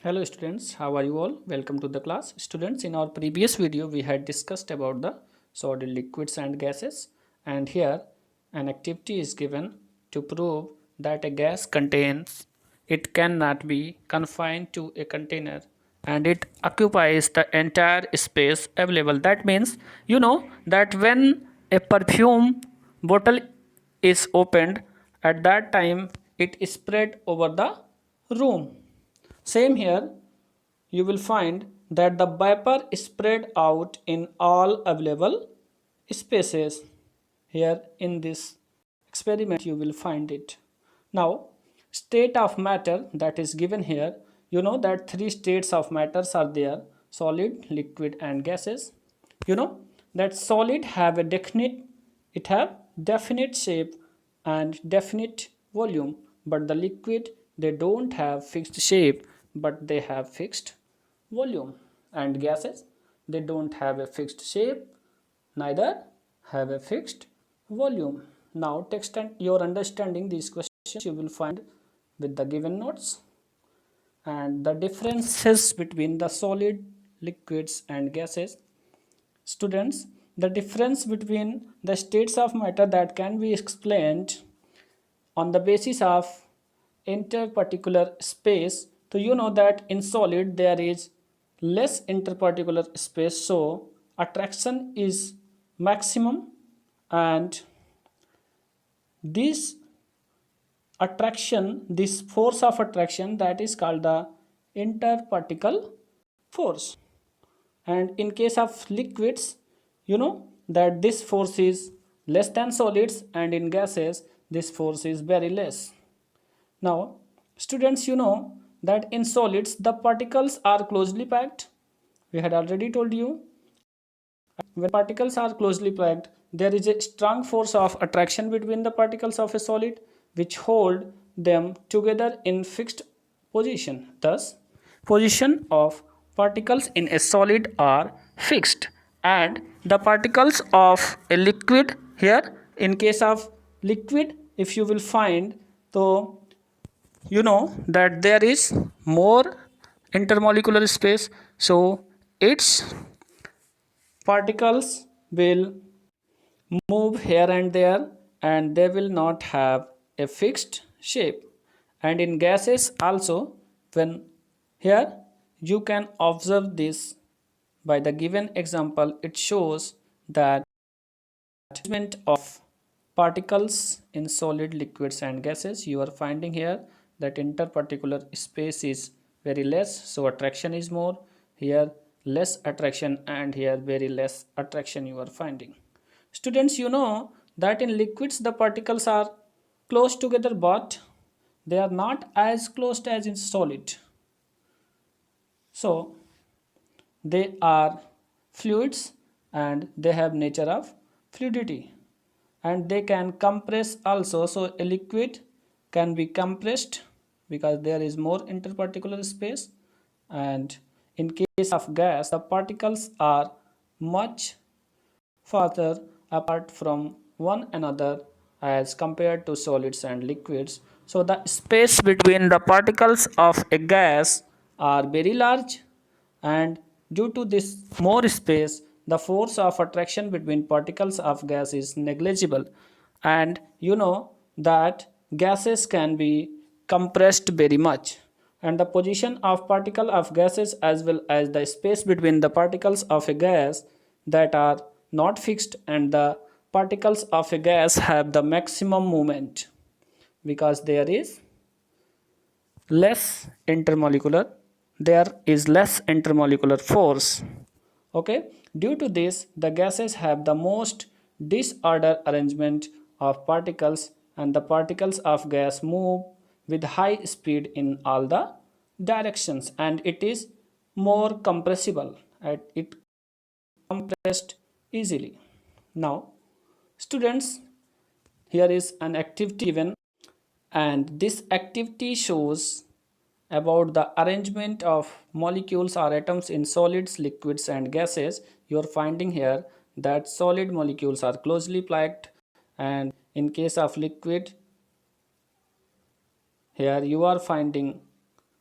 Hello students, how are you all? Welcome to the class. Students, in our previous video we had discussed about the solid liquids and gases, and here an activity is given to prove that a gas contains, it cannot be confined to a container and it occupies the entire space available. That means that when a perfume bottle is opened, at that time it is spread over the room. Same here, you will find that the vapor is spread out in all available spaces. Here in this experiment you will find it. Now, state of matter that is given here, you know that three states of matters are there: solid, liquid and gases. You know that solid have a definite shape and definite volume, but the liquid, they don't have fixed shape but they have fixed volume, and gases, they don't have a fixed shape, neither have a fixed volume. Now text and your understanding these questions you will find with the given notes, and the differences between the solid, liquids and gases. Students, the difference between the states of matter that can be explained on the basis of interparticular space. So you know that in solid there is less interparticular space, so attraction is maximum, and this this force of attraction, that is called the interparticle force. And in case of liquids, you know that this force is less than solids, and in gases this force is very less. Now students, you know that in solids the particles are closely packed. We had already told you, when particles are closely packed there is a strong force of attraction between the particles of a solid which hold them together in fixed position. Thus position of particles in a solid are fixed, and the particles of a liquid, here in case of liquid, if you will find, so you know that there is more intermolecular space, so its particles will move here and there and they will not have a fixed shape. And in gases also, when here you can observe this by the given example, it shows that arrangement of particles in solid, liquids and gases, you are finding here that interparticular space is very less, so attraction is more. Here less attraction, and here very less attraction you are finding. Students, you know that in liquids the particles are close together, but they are not as close as in solid. So they are fluids and they have nature of fluidity, and they can compress also. So a liquid can be compressed because there is more interparticular space, and in case of gas the particles are much farther apart from one another as compared to solids and liquids. So the space between the particles of a gas are very large, and due to this more space the force of attraction between particles of gas is negligible. And you know that gases can be compressed very much, and the position of particle of gases as well as the space between the particles of a gas, that are not fixed, and the particles of a gas have the maximum movement because less intermolecular there is less intermolecular force. Okay, due to this the gases have the most disorder arrangement of particles, and the particles of gas move with high speed in all the directions, and it is more compressible, and it compressed easily. Now students, here is an activity given, and this activity shows about the arrangement of molecules or atoms in solids, liquids and gases. You are finding here that solid molecules are closely packed, and in case of liquid, here you are finding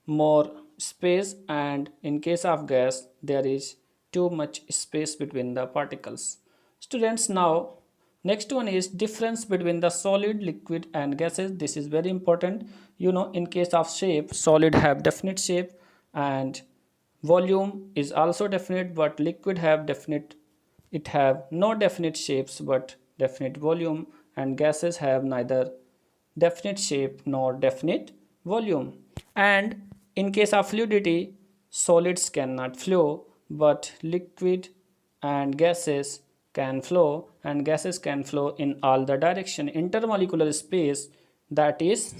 more space, and in case of gas there is too much space between the particles. Students, now next one is difference between the solid, liquid and gases. This is very important. You know, in case of shape, solid have definite shape and volume is also definite, but liquid have definite, it have no definite shapes but definite volume, and gases have neither definite shape nor definite volume. And in case of fluidity, solids cannot flow, but liquid and gases can flow, and gases can flow in all the direction. Intermolecular space, that is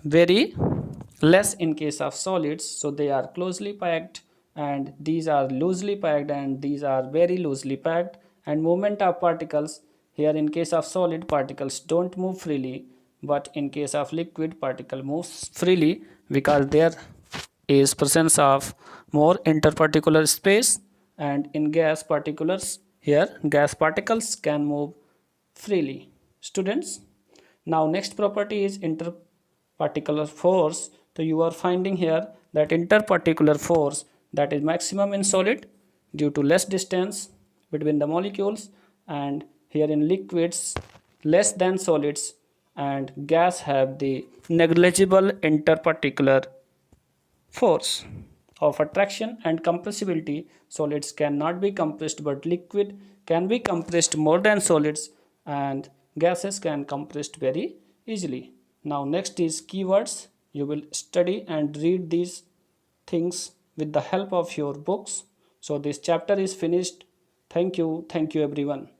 very less in case of solids, so they are closely packed and these are loosely packed and these are very loosely packed. And movement of particles, here in case of solid, particles don't move freely, but in case of liquid, particle moves freely because there is presence of more interparticular space. And in gas particulars, here gas particles can move freely. Students, now next property is interparticular force. So you are finding here that interparticular force, that is maximum in solid due to less distance between the molecules, and here in liquids less than solids, and gas have the negligible interparticular force of attraction and compressibility. Solids cannot be compressed, but liquid can be compressed more than solids, and gases can compressed very easily. Now next is keywords. You will study and read these things with the help of your books. So this chapter is finished. Thank you everyone.